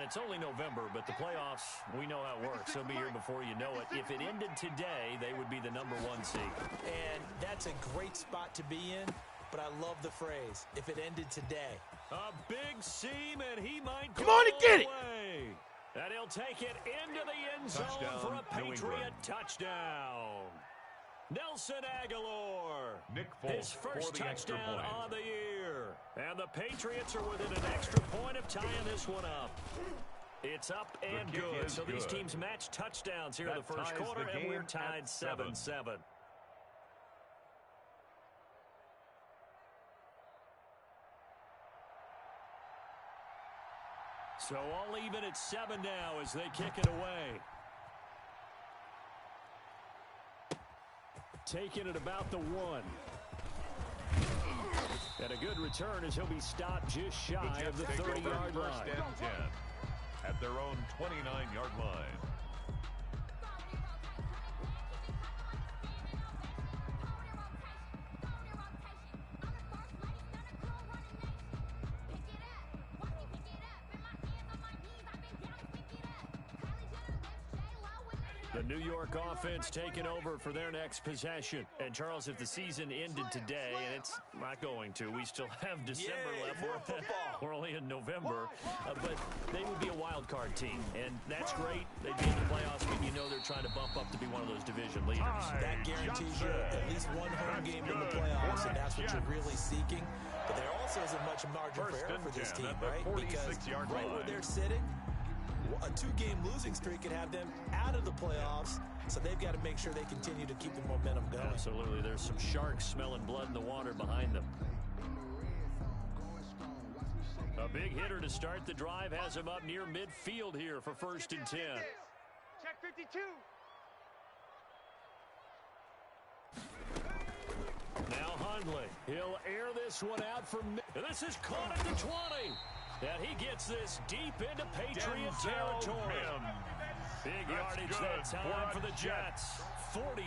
it's only November, but the playoffs, we know how it works. They'll be here before you know it. If it ended today, they would be the #1 seed. And that's a great spot to be in, but I love the phrase, if it ended today. A big seam, and he might Come on and get it. Away. And he'll take it into the end zone for a Patriot touchdown. Nelson Aguilar, his first touchdown on the year. And the Patriots are within an extra point of tying this one up. It's up and good. So these teams match touchdowns here in the first quarter, and we're tied 7-7. So all even at 7 now as they kick it away. Taking it about the 1. And a good return as he'll be stopped just shy of the 30-yard line. First and 10 at their own 29-yard line. The New York offense taking over for their next possession. And, Charles, if the season ended today, and it's not going to, we still have December left. We're only in November. But they would be a wild card team. And that's great. They'd be in the playoffs, but you know they're trying to bump up to be one of those division leaders. That guarantees you at least one home game in the playoffs, and that's what you're really seeking. But there also isn't much margin for error for this team, right? Because right where they're sitting, a 2-game losing streak could have them out of the playoffs, so they've got to make sure they continue to keep the momentum going. Absolutely. There's some sharks smelling blood in the water behind them. A big hitter to start the drive has him up near midfield here for 1st and 10. Check 52. Now Hundley. He'll air this one out from mid. And this is caught at the 20. And he gets this deep into Patriot territory. Big yardage that time for the Jets. 42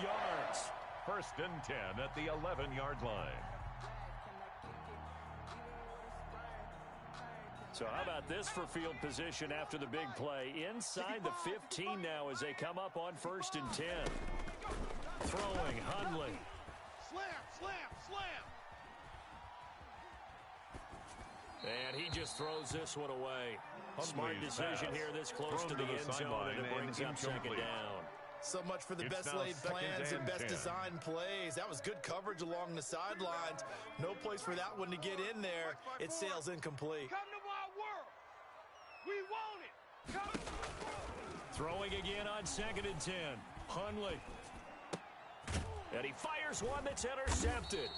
yards. 1st and 10 at the 11-yard line. So how about this for field position after the big play? Inside the 15 now as they come up on 1st and 10. Throwing Hundley. Slam, slam, slam. And he just throws this one away. Smart decision here this close to the end zone, and it brings up 2nd down. So much for the best laid plans and best design plays. That was good coverage along the sidelines. No place for that one to get in there. It sails incomplete. Come to our world. We want it. Come. Throwing again on 2nd and 10. Hundley. And he fires one that's intercepted.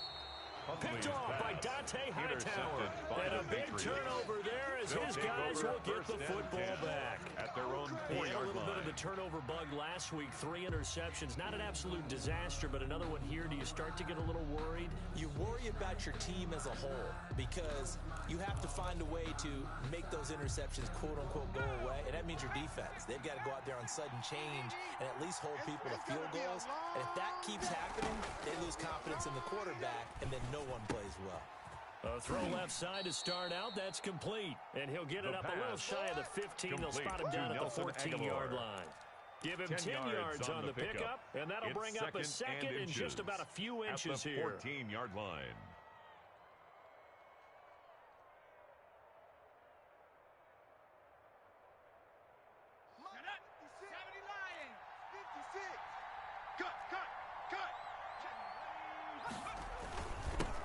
Picked off by Dante Hightower. And a big turnover there as his guys will get the football back. At their own He 4-yard had a little line. bit of the turnover bug last week. 3 interceptions. Not an absolute disaster, but another one here. Do you start to get a little worried? You worry about your team as a whole because you have to find a way to make those interceptions quote-unquote go away, and that means your defense. They've got to go out there on sudden change and at least hold people to field goals. And if that keeps happening, they lose confidence in the quarterback, and then no one plays well. A throw left side to start out. That's complete. And he'll get it up a little shy of the 15. They'll spot him down at the 14-yard line. Give him 10 yards on the pickup, and that'll bring up a second and just about a few inches here. At the 14-yard line.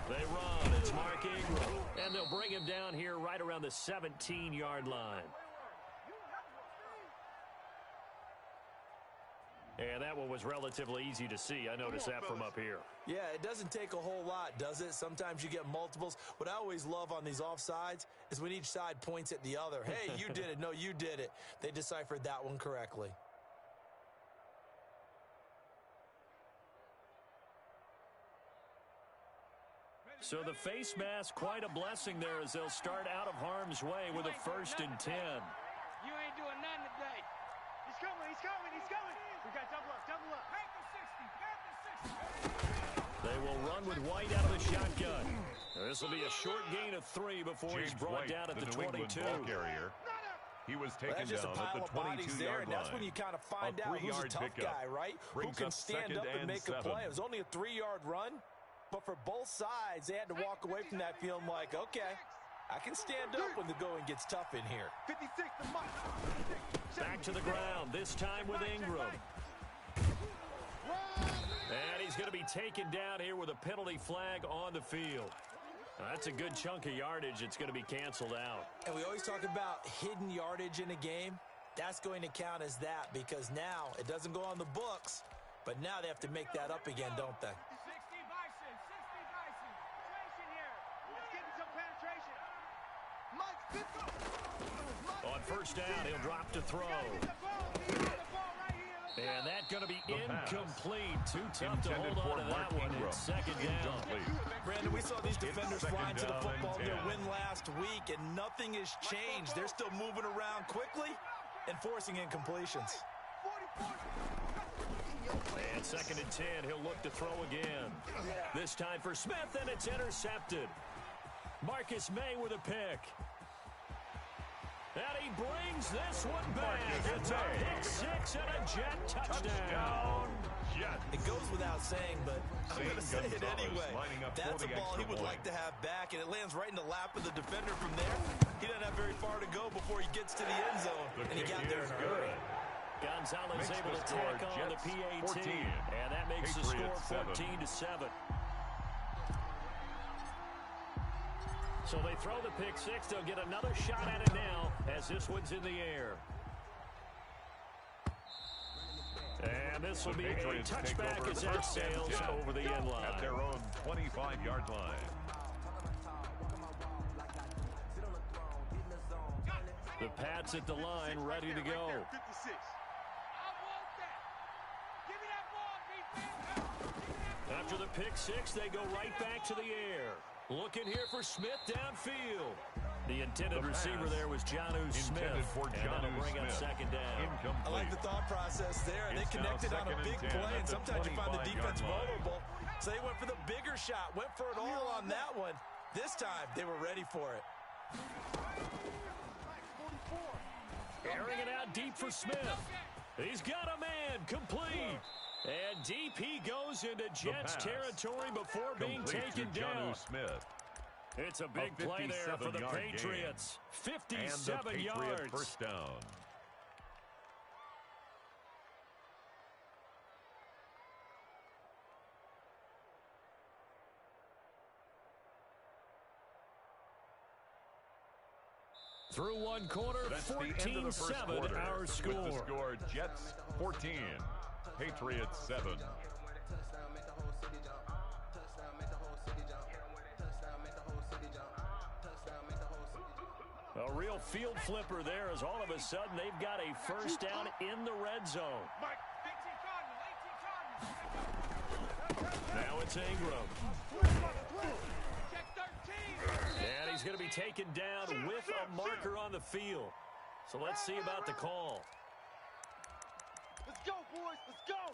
They run. It's Mark Ingram. And they'll bring him down here right around the 17-yard line. And that one was relatively easy to see. I noticed that from up here. Yeah, it doesn't take a whole lot, does it? Sometimes you get multiples. What I always love on these offsides is when each side points at the other. Hey, you did it. No, you did it. They deciphered that one correctly. So the face mask, quite a blessing there as they'll start out of harm's way with a 1st and 10. You ain't doing nothing today. He's coming, he's coming, he's coming. We got double up, double up. They will run with White out of the shotgun. This will be a short gain of 3 before he's brought down at the 22. Ball carrier. He was taken down at the 22-yard line. That's when you kind of find out who's a tough guy, right? Who can stand up and make a play. It was only a 3-yard run, but for both sides, they had to walk away from that feeling like, okay, I can stand up when the going gets tough in here. 56 to Mike. Back to the ground, this time with Ingram. And he's going to be taken down here with a penalty flag on the field. That's a good chunk of yardage. It's going to be canceled out. And we always talk about hidden yardage in a game. That's going to count as that because now it doesn't go on the books, but now they have to make that up again, don't they? 60 Bison. 60 Bison. Penetration here. Let's get some penetration. Mike, On first down, he'll drop to throw. And that's going to be incomplete. Too tough to hold on to that one. It's second down. Brandon, we saw these defenders flying to the football in their win last week, and nothing has changed. They're still moving around quickly and forcing incompletions. And second and 10, he'll look to throw again. This time for Smith, and it's intercepted. Marcus May with a pick. And he brings this one back. It's a pick six and a Jet touchdown. It goes without saying, but I'm going to say it anyway. That's a ball he would like to have back, and it lands right in the lap of the defender from there. He doesn't have very far to go before he gets to the end zone, and he got there in a hurry. Gonzalez able to tack on the PAT, and that makes the score 14-7. So they throw the pick six. They'll get another shot at it now as this one's in the air. And this will be a touchback as that sails over the end line. At their own 25-yard line. The Pats at the line, ready to go. After the pick six, they go right back to the air. Looking here for Smith downfield. The intended receiver there was Jonnu Smith. And that'll bring up second down. I like the thought process there. They connected on a big play, and sometimes you find the defense vulnerable. So they went for the bigger shot, went for it all on that one. This time, they were ready for it. Airing it out deep for Smith. He's got a man, complete. And deep he goes into Jets territory before being taken down. It's a big play there for the Patriots. 57 yards. First down. Through one quarter, 14-7 our score. With the score, Jets 14, Patriots 7. A real field flipper there as all of a sudden they've got a first down in the red zone. Now it's Ingram. And he's going to be taken down with a marker on the field. So let's see about the call. Let's go, boys. Let's go.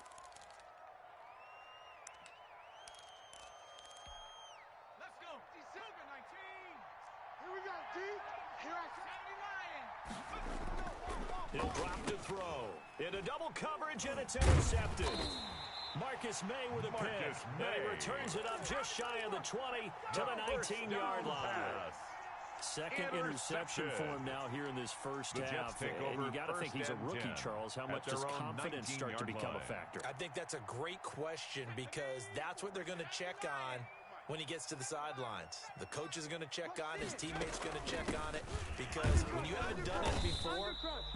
Let's go. Silver 19. Here we go, D. Here I 79. He'll drop to throw. Into double coverage, and it's intercepted. Marcus May with a pick. And he returns it up just shy of the 20 to the 19-yard line. Second interception for him now here in this first half. And you got to think he's a rookie, Charles. How much does confidence start to become a factor? I think that's a great question because that's what they're going to check on when he gets to the sidelines. The coach is going to check on, his teammates going to check on it, because when you haven't done it before,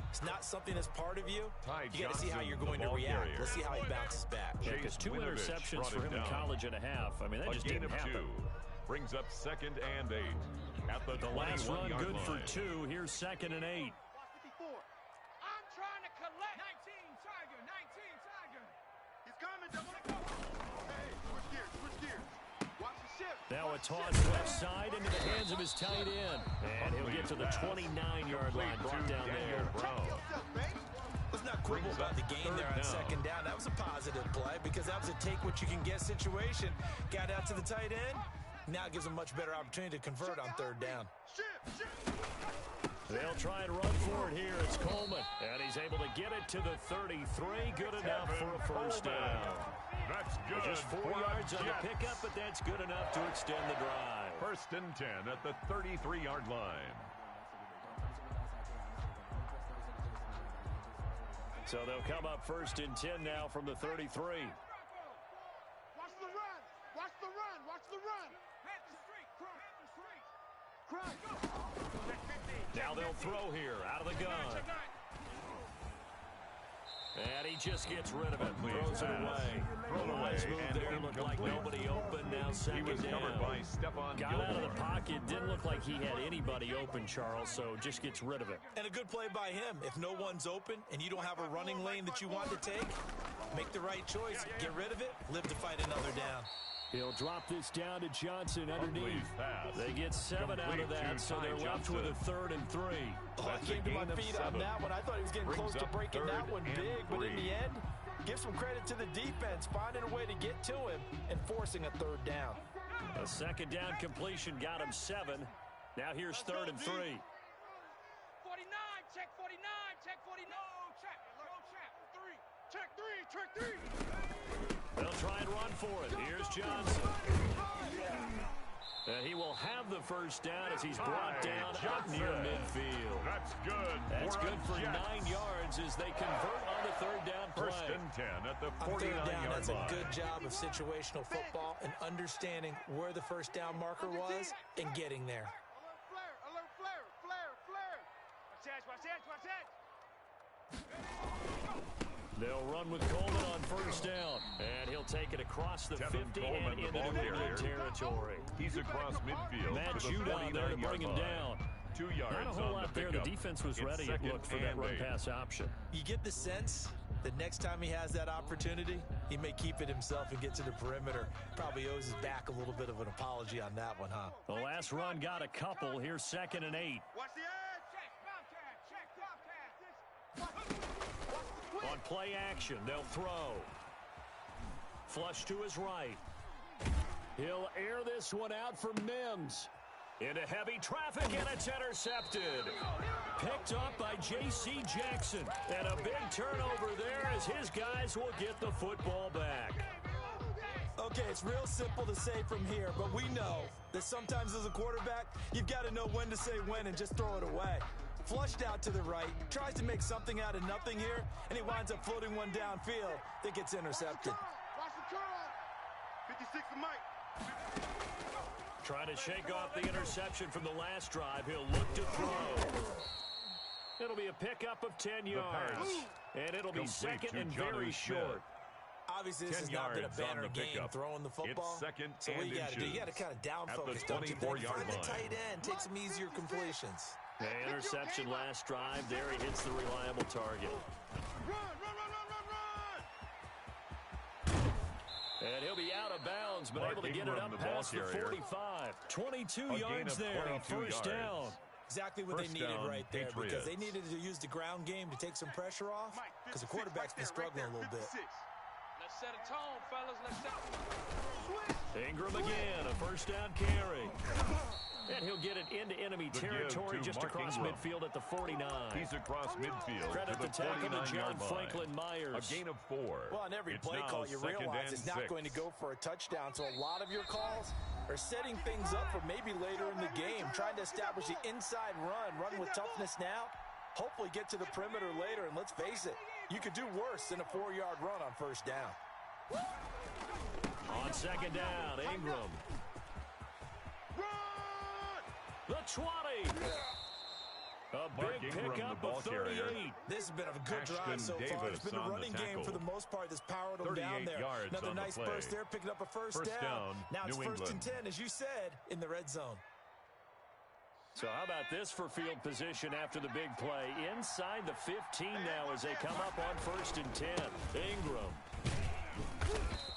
it's not something that's part of you. You got to see how you're going to react. Let's see how he bounces back. Yeah, because 2 interceptions for him in college and a half. I mean, that just didn't happen. Brings up 2nd and 8. At the last run good line. for 2. Here's 2nd and 8. I'm trying to collect. 19 Tiger. He's coming. Hey, switch gears. Watch the shift. Now a toss left side into the hands of his tight end. And he'll get to the 29-yard line. Brought down there. Let's not quibble about the game there on 2nd down. That was a positive play because that was a take-what-you-can-get situation. Got out to the tight end. Now it gives him a much better opportunity to convert on 3rd down. They'll try and run for it here. It's Coleman. And he's able to get it to the 33. Good enough for a first down. That's good. Just 4 yards on the pickup, but that's good enough to extend the drive. 1st and 10 at the 33-yard line. So they'll come up 1st and 10 now from the 33. Watch the run. Watch the run. Watch the run. Now they'll throw here out of the gun. And he just gets rid of it. Throws it away. Nice move there. Looked like nobody open. Now 2nd down. Got out of the pocket. Didn't look like he had anybody open, Charles, so just gets rid of it. And a good play by him. If no one's open and you don't have a running lane that you want to take, make the right choice. Get rid of it. Live to fight another down. He'll drop this down to Johnson underneath. They get 7 out of that, so they're left with a 3rd and 3. Oh, I came to my feet on that one. I thought he was getting close to breaking that one big, but in the end, give some credit to the defense, finding a way to get to him and forcing a 3rd down. A 2nd down completion got him 7. Now here's 3rd and 3. 49, check 49, check 49. No trap, 3, check 3. They'll try and run for it. Here's Johnson. He will have the first down as he's brought down up near midfield. That's good. That's good for 9 yards as they convert on the 3rd down play. 1st and 10 at the 49-yard line. That's a good job of situational football and understanding where the first down marker was and getting there. Alert flare. Watch that. They'll run with Coleman on 1st down, and he'll take it across the 50 and into New England territory. He's across midfield. Matt to the Judon there to bring him down. 2 yards. Not a whole lot there. The defense was ready, it looked, for that run-pass option. You get the sense that next time he has that opportunity, he may keep it himself and get to the perimeter. Probably owes his back a little bit of an apology on that one, huh? The last run got a couple. Here's 2nd and 8. Watch the edge. Check, Bobcat. On play action, they'll throw. Flush to his right. He'll air this one out for Mims. Into heavy traffic, and it's intercepted. Picked up by J.C. Jackson. And a big turnover there as his guys will get the football back. Okay, it's real simple to say from here, but we know that sometimes as a quarterback, you've got to know when to say when and just throw it away. Flushed out to the right, tries to make something out of nothing here, and he winds up floating one downfield that gets intercepted. Watch the curl. 56 to Mike. Trying to shake off the interception from the last drive. He'll look to throw. It'll be a pickup of 10 yards. And it'll be second and very short. Obviously, this has not been a banner game throwing the football. It's second so what and you got to do, you got to kind of down focus, don't you think? Find the tight end, take some easier completions. The interception last drive. There he hits the reliable target. Run. And he'll be out of bounds, but able to get it up past the 45. 22 yards there on first down. Exactly what they needed right there, because they needed to use the ground game to take some pressure off, because the quarterback's been struggling a little bit. Let's set a tone, fellas. Let's set Ingram again, a first down carry. And he'll get it into enemy territory just across midfield at the 49. He's across midfield. Credit the tackle to John Franklin Myers. A gain of 4. Well, on every play call, you realize it's not going to go for a touchdown. So a lot of your calls are setting things up for maybe later in the game, trying to establish the inside run with toughness now. Hopefully get to the perimeter later, and let's face it, you could do worse than a 4-yard run on first down. On second down, Ingram. The 20. A big pickup of 38. This has been a good drive so far. It's been a running game for the most part that's powered them down there. Another nice burst there, picking up a first down. Now it's first and 10, as you said, in the red zone. So how about this for field position after the big play? Inside the 15 now as they come up on first and 10. Ingram.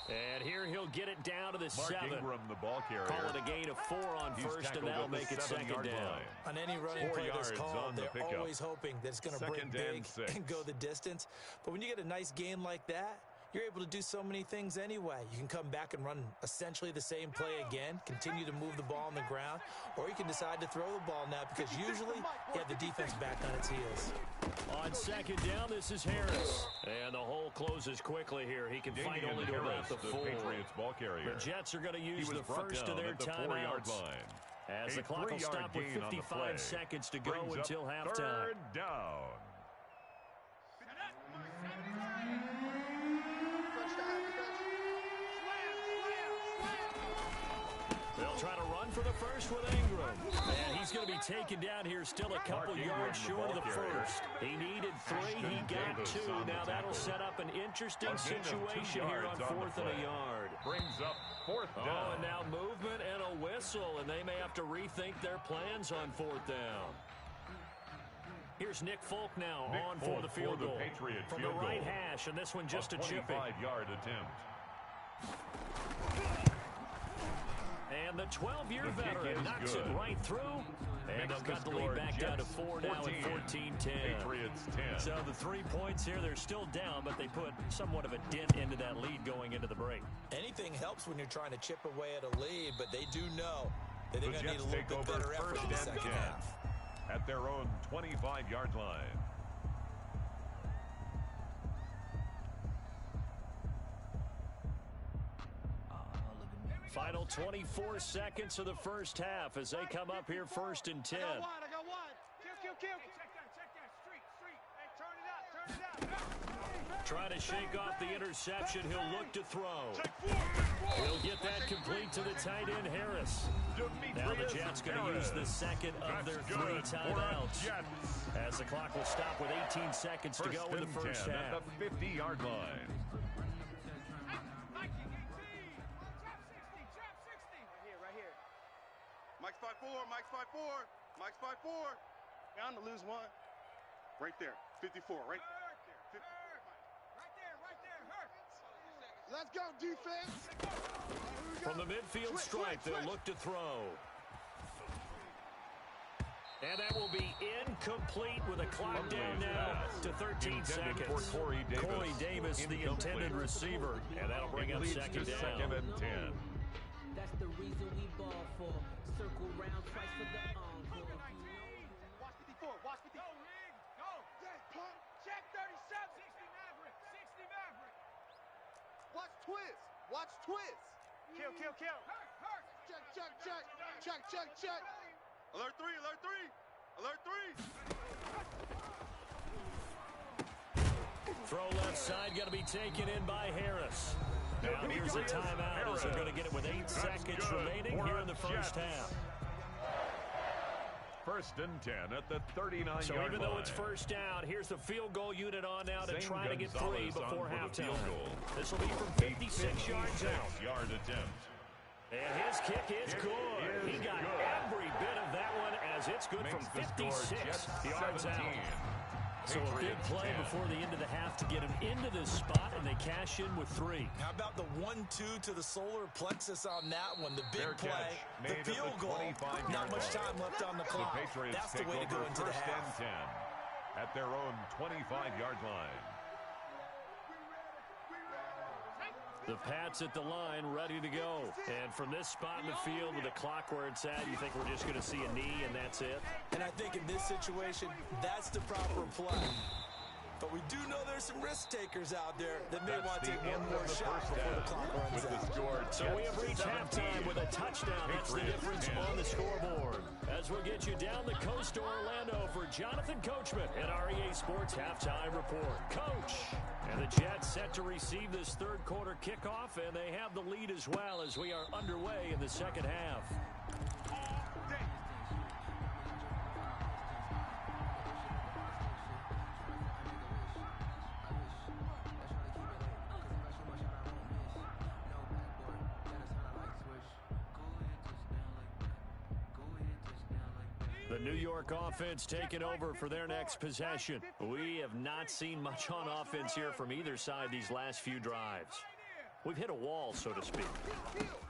And here he'll get it down to the 7. Ingram, the ball carrier. Call it a gain of 4 on first, and that'll make it second down. On any running play that's called, they're always hoping that it's going to break big and go the distance. But when you get a nice gain like that, you're able to do so many things anyway. You can come back and run essentially the same play again, continue to move the ball on the ground, or you can decide to throw the ball now because usually you have the defense back on its heels. On second down, this is Harris. And the hole closes quickly here. He can fight only to about the 4. The Jets are going to use the first of their timeouts. As the clock will stop with 55 seconds to go until halftime. Third down. They'll try to run for the first with Ingram. And he's going to be taken down here, still a couple yards short of the first. He needed 3, he got 2. Now that'll set up an interesting situation here on 4th and a yard. Brings up 4th down. Oh, and now movement and a whistle, and they may have to rethink their plans on 4th down. Here's Nick Folk now on for the field goal. From the right hash, and this one just a chipping. 25-yard attempt. And the 12-year veteran knocks it right through. And they'll cut the lead back down to 4 now at 14-10. Patriots 10. So the 3 points here, they're still down, but they put somewhat of a dent into that lead going into the break. Anything helps when you're trying to chip away at a lead, but they do know that they're going to need a little bit better effort in the second half. At their own 25-yard line. Final 24 seconds of the first half as they come up here 1st and 10. I got one. Kill. Check that. Street. Hey, turn it out. Trying to shake off the interception. He'll look to throw. He'll get that complete to the tight end, Harris. Now the Jets going to use the second of their 3 timeouts. As the clock will stop with 18 seconds to go in the first half. At the 50-yard line. Right here. Mike's 5'4". Bound to lose 1. Right there. 54. Right there. Right there. Let's go, defense. From the midfield stripe, they'll look to throw. And that will be incomplete with a clock down now to 13 seconds. Corey Davis, the intended receiver. And that'll bring up second down. 2nd and 10. That's the reason we ball for. Circle round twice for the encore. Watch 54. Go, Rig. Go. Check 37. 60 Maverick. Watch twist. Kill. Hurt. Check. Alert 3. Throw left side, got to be taken in by Harris. Now here's a timeout as they're going to get it with 8 seconds remaining here in the first half. 1st and 10 at the 39-yard line. So even though it's first down, here's the field goal unit on now to try to get 3 before halftime. This will be from 56 yards out. 6-yard attempt. And his kick is good. He got every bit of that one as it's good from 56 yards out. So a big play before the end of the half to get him into this spot, and they cash in with 3. How about the 1-2 to the solar plexus on that one? The big play, the field goal, not much time left on the clock. That's the way to go into the half. 1st and 10 at their own 25-yard line. The Pats at the line, ready to go. And from this spot in the field with the clock where it's at, you think we're just going to see a knee and that's it? And I think in this situation, that's the proper play. But we do know there's some risk takers out there that may want to take one more shot before the clock runs out. So we have reached halftime with a touchdown. That's the difference on the scoreboard. As we'll get you down the coast to Orlando for Jonathan Coachman at our EA Sports Halftime Report. Coach! And the Jets set to receive this third quarter kickoff, and they have the lead as well as we are underway in the second half. The New York offense taking over for their next possession. We have not seen much on offense here from either side these last few drives. we've hit a wall, so to speak.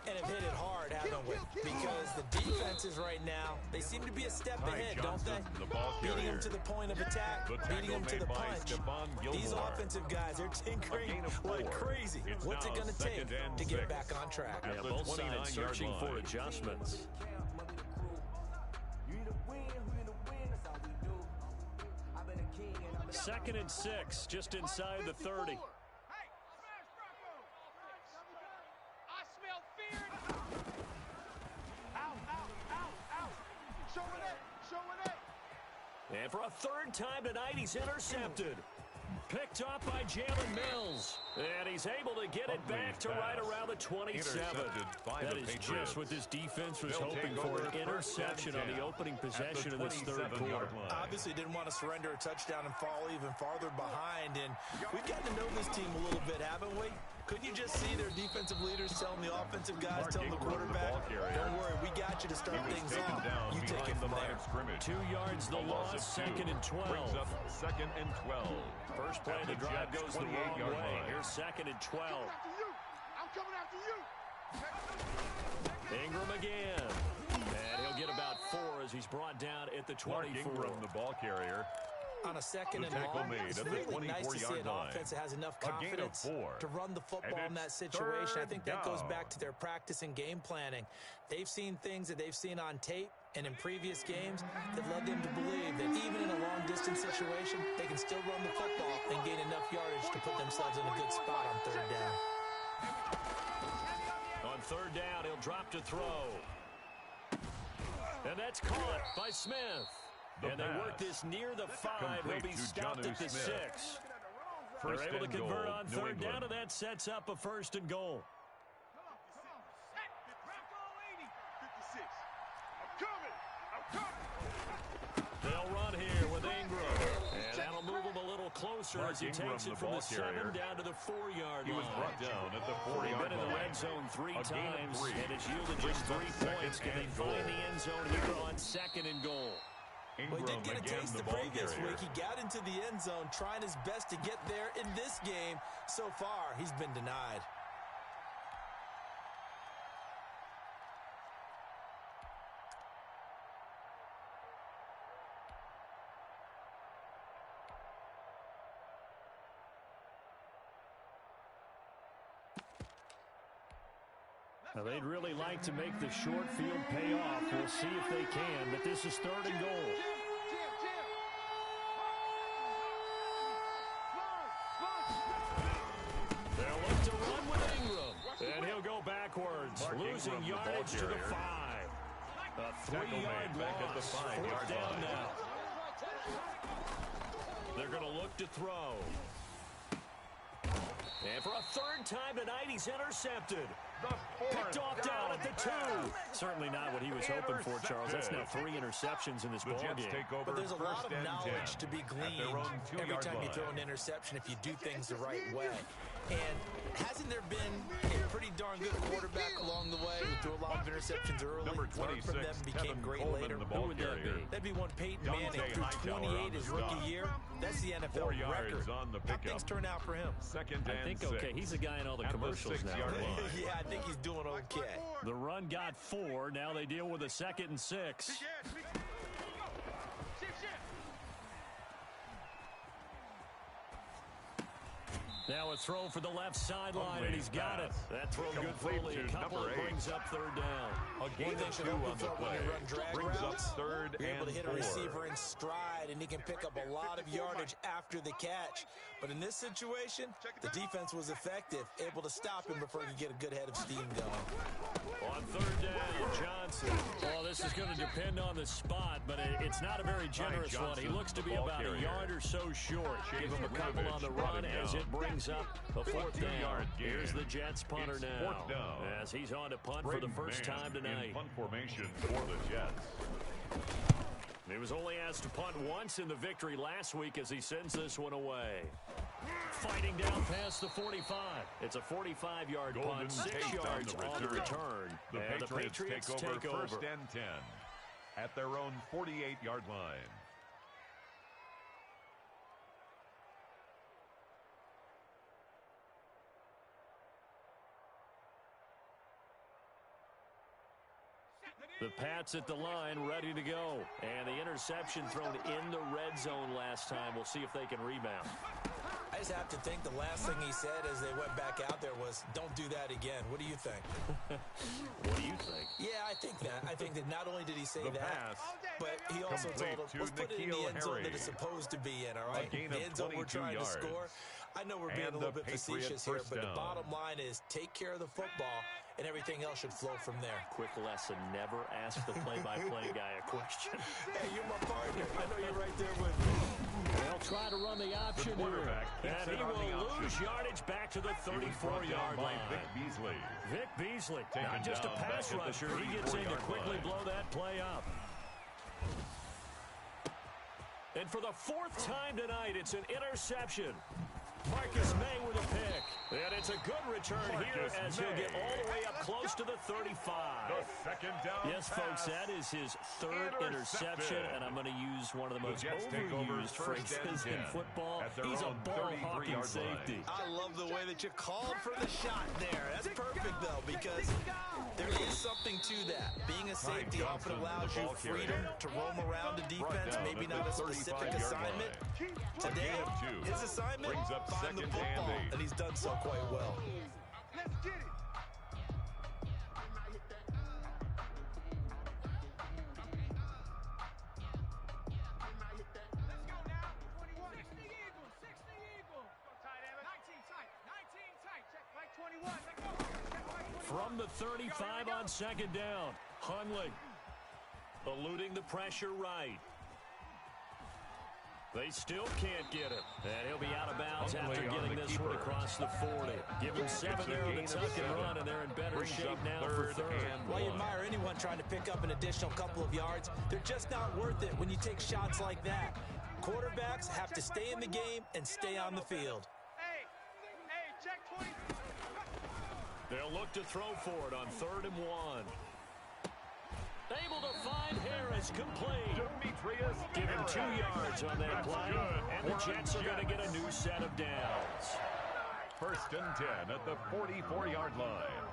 And have hit it hard, haven't we? Because the defenses right now, they seem to be a step ahead, don't they? Beating them to the point of attack, beating them to the punch. These offensive guys, they're tinkering like crazy. What's it going to take to get back on track? Yeah, both sides searching for adjustments. Second and 6, just inside the 30. And for a third time tonight, he's intercepted. Picked up by Jalen Mills. And he's able to get it back to right around the 27. That is just what this defense was hoping for, an interception on the opening possession of this third quarter. Obviously didn't want to surrender a touchdown and fall even farther behind. And we've gotten to know this team a little bit, haven't we? Couldn't you just see their defensive leaders telling the offensive guys, telling the quarterback, don't worry, we got you to start things off. You take it from there. 2 yards the loss, second and 12. Second and 12. First play of the drive goes the wrong way. Here's second and 12. I'm coming after you. Ingram again. And he'll get about 4 as he's brought down at the 24. Ingram, the ball carrier. On a second and long, it's really nice to see an offense that has enough confidence to run the football in that situation. I think that goes back to their practice and game planning. They've seen things that they've seen on tape and in previous games that led them to believe that even in a long-distance situation, they can still run the football and gain enough yardage to put themselves in a good spot on third down. On third down, he'll drop to throw. And that's caught by Smith. And they work this near the 5. He'll be stopped at the 6. They're able to convert on third down, and that sets up a first and goal. They'll run here with Ingram. And that'll move him a little closer as he takes it from the 7 down to the 4-yard line. He was brought down at the 4-yard line. They've been in the red zone 3 times, and it's yielded just 3 points. Can they find the end zone here on second and goal? Well, he did get a taste the previous week. He got into the end zone trying his best to get there in this game. So far, he's been denied. Now, they'd really like to make the short field pay off. We'll see if they can, but this is third and goal. They'll look to run with Ingram, and he'll go backwards, losing yardage to the 5. A 3-yard loss, fourth down now. They're going to look to throw. And for a third time tonight, he's intercepted. Picked off down at the 2. Certainly not what he was hoping for, Charles. That's now 3 interceptions in this ballgame. But there's a lot of knowledge to be gleaned every time you throw an interception if you do things the right way. And hasn't there been a pretty darn good quarterback along the way who threw a lot of interceptions early, learned from them, became great later? Who would that be? That'd be one Peyton Manning, threw 28 his rookie year. That's the NFL record. How things turn out for him? I think, okay, he's the guy in all the commercials now. Yeah, I think he's doing okay. The run got 4. Now they deal with a second and 6. Now a throw for the left sideline, and he's got it. That throw good for only a couple. It brings up third down. A gain of 2 on the play. Brings up third You're able to hit a 4. receiver in stride, and he can pick up a lot of yardage after the catch. But in this situation, the defense was effective, able to stop him before he could get a good head of steam going. On third down, Johnson. Well, this is going to depend on the spot, but it's not a very generous one. He looks to be about a yard or so short. Give him a couple on the run as it brings up a fourth down. Here's the Jets punter now, as he's on to punt for the first time tonight. Punt formation for the Jets. He was only asked to punt once in the victory last week as he sends this one away. Fighting down past the 45. It's a 45-yard punt, 6 yards on the return. The Patriots take over first and 10 at their own 48-yard line. The Pats at the line, ready to go. And the interception thrown in the red zone last time. We'll see if they can rebound. I just have to think the last thing he said as they went back out there was, don't do that again. What do you think? What do you think? Yeah, I think that. I think that not only did he say that, pass, but he also told him, let's put it in the end zone that it's supposed to be in, all right? The end zone we're trying to score. I know we're being a little bit facetious here, but the bottom line is take care of the football, and everything else should flow from there. Quick lesson, never ask the play-by-play guy a question. Hey, you're my partner. I know you're right there with me. They'll try to run the option here. And he will lose yardage back to the 34-yard line. Vic Beasley, not just a pass rusher. He gets in to quickly blow that play up. And for the fourth time tonight, it's an interception. Marcus May with a pick. And it's a good return here as he'll get all the way up close to the 35. The second down yes, folks, that is his third interception, and I'm going to use one of the most overused phrases in football. He's a ball-hawking safety. I love the way that you called for the shot there. That's perfect, though, because there is something to that. Being a safety often allows you freedom to roam around the defense, maybe not a specific assignment. Today, his assignment, find the football, and he's done so quite well. Let's get it. From the 35 on second down, Hundley eluding the pressure right. They still can't get him. And he'll be out of bounds after getting this one across the 40. Give him 7 there on the tuck and run, and they're in better shape now for third. Well, you admire anyone trying to pick up an additional couple of yards. They're just not worth it when you take shots like that. Quarterbacks have to stay in the game and stay on the field. Hey, check 20. They'll look to throw for it on 3rd and 1. Able to find Harris, complete. Give him 2 yards on that play, and the Jets are going to get a new set of downs. 1st and 10 at the 44-yard line.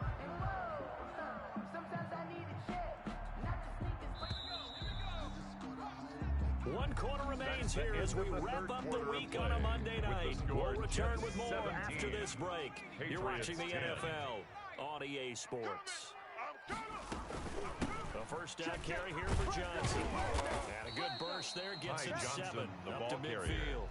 One quarter remains here as we wrap up the week on a Monday night. We'll return with more after this break. You're watching the NFL on EA Sports. A first down carry here for Johnson. And a good burst there, gets him 7 up to midfield.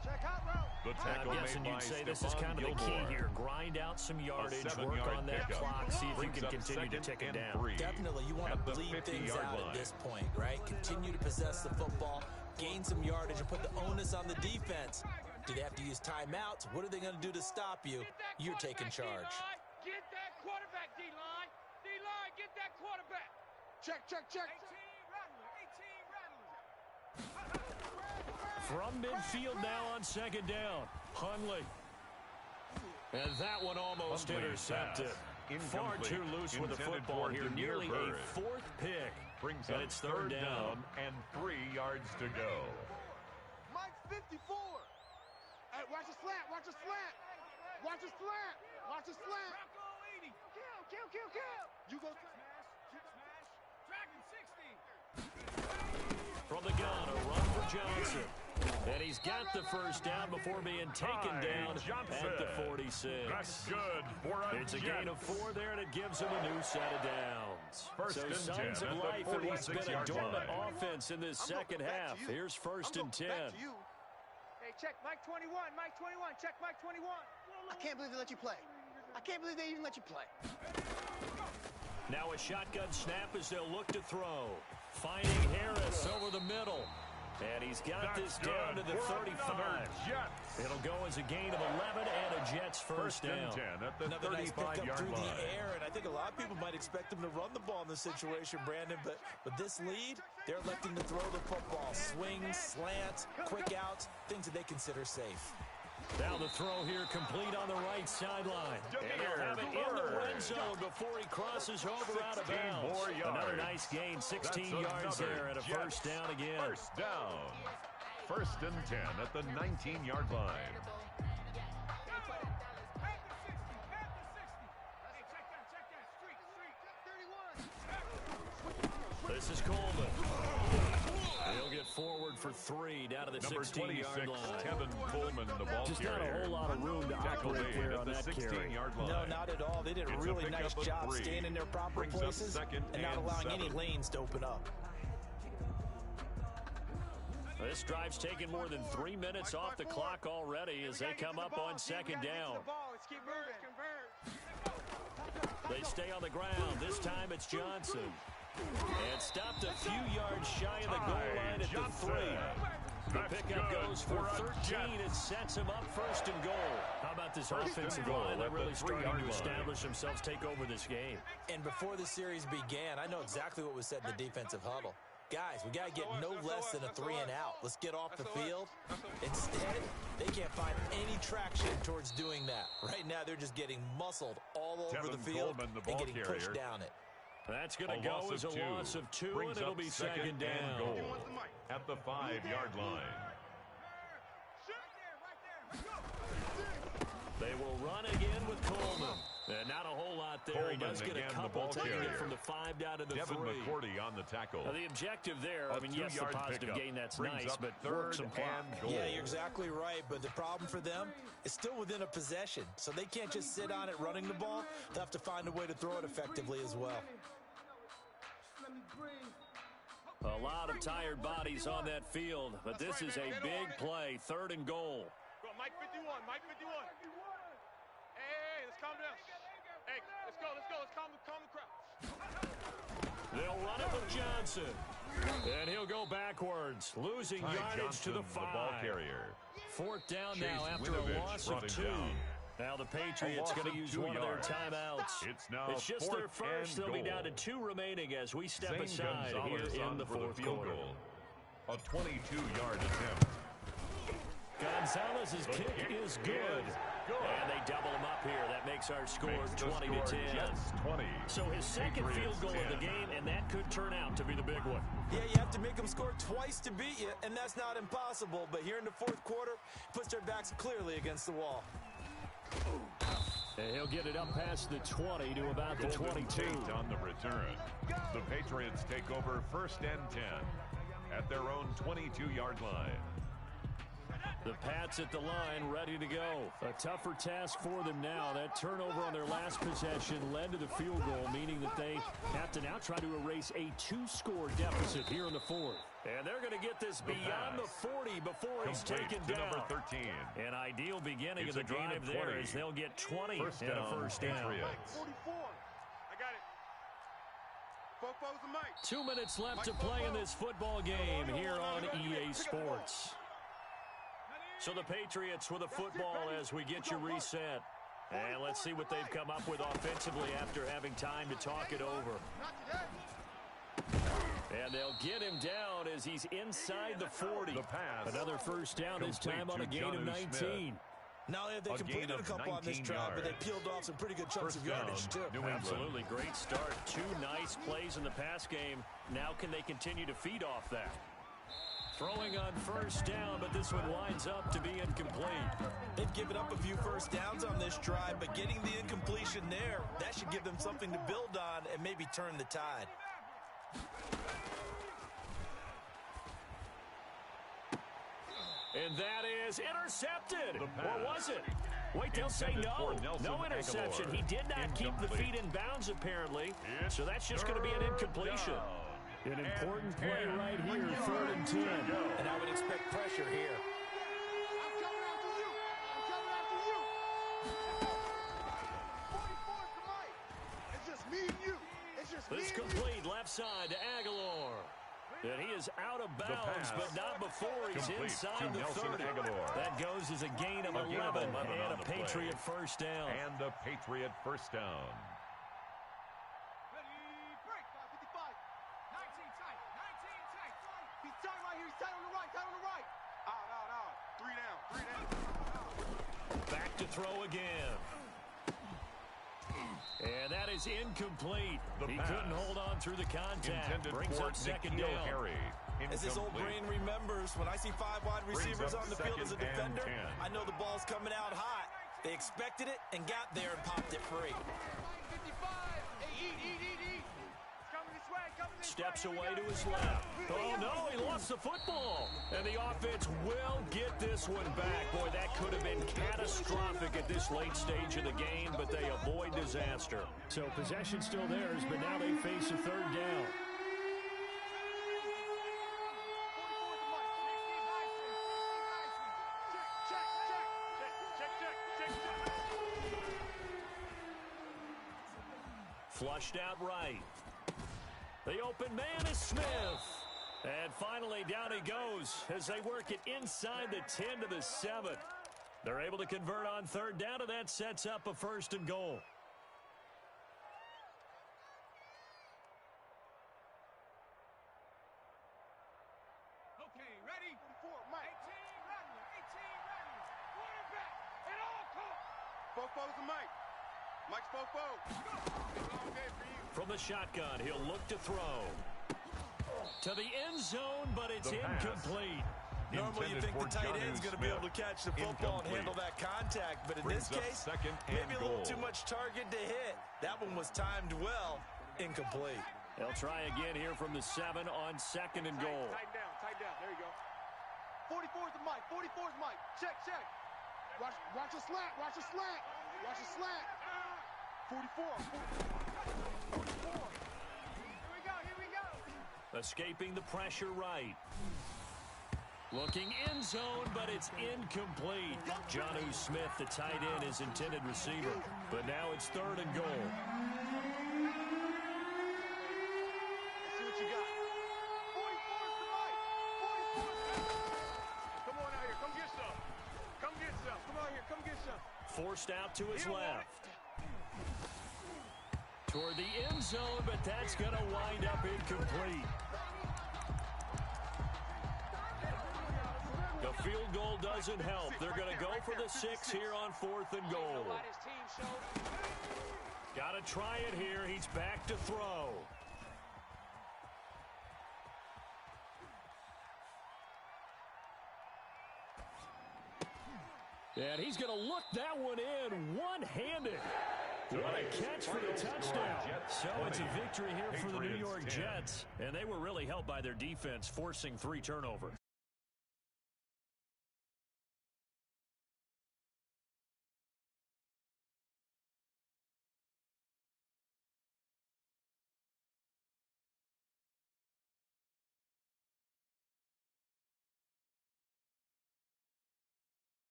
I'm guessing you'd say this is kind of the key here. Grind out some yardage, work on that clock, see if you can continue to tick it down. Definitely, you want to bleed things out at this point, right? Continue to possess the football, gain some yardage, and put the onus on the defense. Do they have to use timeouts? What are they going to do to stop you? You're taking charge. Get that quarterback, D-line. D-line, get that quarterback. Check. 18 rattlers. From midfield now on second down, Hundley. And that one almost intercepted. Far too loose with the football here. Nearly a 4th pick. And it's 3rd down and 3 yards to go. Mike 54. Hey, watch the slant. Watch the slant. Watch the slant. Watch the slant. Kill. You go. From the gun, a run for Johnson. And he's got the first down before being taken down at the 46. That's good for It's a gain of 4 there, and it gives him a new set of downs. So signs of life in what's been a dormant offense in this second half. Here's 1st and 10. Hey, check Mike 21. Mike 21. Check Mike 21. I can't believe they let you play. I can't believe they even let you play. Now a shotgun snap as they'll look to throw. Finding Harris over the middle. And he's got this down to the 35. It'll go as a gain of 11 and a Jets first down. 10 at the Another nice pickup through line. the air, and I think a lot of people might expect them to run the ball in this situation, Brandon, but with this lead, they're electing to throw the football. Swings, slants, quick outs, things that they consider safe. Now the throw here complete on the right sideline. And he'll have it in the red zone before he crosses over out of bounds. Another nice gain, 16 yards there and a first down again. First down. 1st and 10 at the 19-yard line. This is Coleman. He'll get forward for 3 down to the 16-yard line. Tevin Coleman, the ball Just carrier. not a whole lot of room to operate there on that carry. No, not at all. They did a really nice job staying in their proper places and not allowing any lanes to open up. This drive's taken more than 3 minutes off the clock already as they come up on second down. They stay on the ground. This time it's Johnson. And stopped a few yards shy of the goal line at the 3. The pickup goes for 13 and sets him up first and goal. How about this offensive line? They're really starting to establish themselves, take over this game. And before the series began, I know exactly what was said in the defensive huddle. Guys, we got to get no less than a 3 and out. Let's get off the field. Instead, they can't find any traction towards doing that. Right now, they're just getting muscled all over the field and getting pushed down it. That's going to go as a loss of 2, and it'll be second down. Goal at the 5-yard line. They will run again with Coleman. And not a whole lot there. Coleman, he does get a couple, taking it from the 5 down to the 3. McCourty on the tackle. Now, the objective there, I mean, yes, the positive gain, that's nice, but work some clock. Yeah, you're exactly right, but the problem for them is still within a possession, so they can't just sit on it running the ball. They'll have to find a way to throw it effectively as well. A lot of tired bodies on that field, but this is a big play, 3rd and goal. Go, Mike 51, Mike 51. Hey, let's calm down. Hey, let's go, let's calm the crowd. They'll run it with Johnson. And he'll go backwards, losing yardage to the 5. The ball carrier. 4th down now after a loss of 2. Now the Patriots going to use one of their timeouts. It's just their first. They'll be down to 2 remaining as we step aside here in the 4th quarter. A 22-yard attempt. Gonzalez's kick is good. And they double him up here. That makes our score 20-10. So his second field goal of the game, and that could turn out to be the big one. Yeah, you have to make them score twice to beat you, and that's not impossible. But here in the 4th quarter, puts their backs clearly against the wall. And he'll get it up past the 20 to about the 22. On the return. The Patriots take over 1st and 10 at their own 22-yard line. The Pats at the line, ready to go. A tougher task for them now. That turnover on their last possession led to the field goal, meaning that they have to now try to erase a 2-score deficit here in the 4th. And they're going to get this beyond the 40 before he's taken down. Number 13. An ideal beginning of the drive there as they'll get 20 and a first down. 44. I got it. Fofo's the mic. 2 minutes left to play in this football game here on EA Sports. So the Patriots with a football as we get you reset. And let's see what they've come up with offensively after having time to talk it over. And they'll get him down as he's inside the 40. Another first down, this time on a gain of 19. Not only have they completed a couple on this drive, but they peeled off some pretty good chunks of yardage, too. Absolutely. Great start. 2 nice plays in the pass game. Now can they continue to feed off that? Throwing on first down, but this one winds up to be incomplete. They've given up a few first downs on this drive, but getting the incompletion there, that should give them something to build on and maybe turn the tide. And that is intercepted. Or was it? Wait, they'll say no. No interception. He did not keep the feet in bounds, apparently. So that's just going to be an incompletion. An important play right here, 3rd and 10. And I would expect pressure here. I'm coming after you. I'm coming after you. 44 to Mike. It's just me and you. It's just This me complete left side to Aguilar. And he is out of bounds, but not before he's inside the 30. That goes as a gain of 11 and a Patriot first down. And a Patriot first down. Back to throw again. And that is incomplete. He couldn't hold on through the contact. Brings up second down. As this old brain remembers, when I see 5 wide receivers on the field as a defender, I know the ball's coming out hot. They expected it and got there and popped it free. 55. Hey, eat. It's coming this way. Steps away to his left. Oh, no, he lost the football. And the offense will get this one back. Boy, that could have been catastrophic at this late stage of the game, but they avoid disaster. So possession still theirs, but now they face a third down. Flushed out right. The open man is Smith. And finally, down he goes as they work it inside the 10 to the 7. They're able to convert on third down, and that sets up a 1st and goal. Okay, ready? 4, Mike. 18, ready. 18, ready. Quarterback. It all caught. Fofo's the Mike. Mike's Fofo. Long day for you. From the shotgun, he'll look to throw. To the end zone, but it's incomplete. Normally you think the tight end's going to be able to catch the football and handle that contact, but in this case, maybe a little too much target to hit. That one was timed well, incomplete. They'll try again here from the 7 on 2nd and goal. Tighten down. There you go. 44's the Mike. 44's Mike. Check. Watch the slant. Watch the slant. 44. Here we go. Escaping the pressure right. Looking end zone, but it's incomplete. Jonnu Smith, the tight end, is intended receiver. But now it's 3rd and goal. Let's see what you got. 44's the Mike. 44's. Come on out here. Come get some. Come on here. Come get some. Forced out to his left. Toward the end zone, but that's going to wind up incomplete. The field goal doesn't help. They're going to go for the 6 here on 4th and goal. Got to try it here. He's back to throw. And he's going to look that one in one-handed. What a catch for the touchdown. So it's a victory here for the New York Jets. And they were really helped by their defense, forcing 3 turnovers.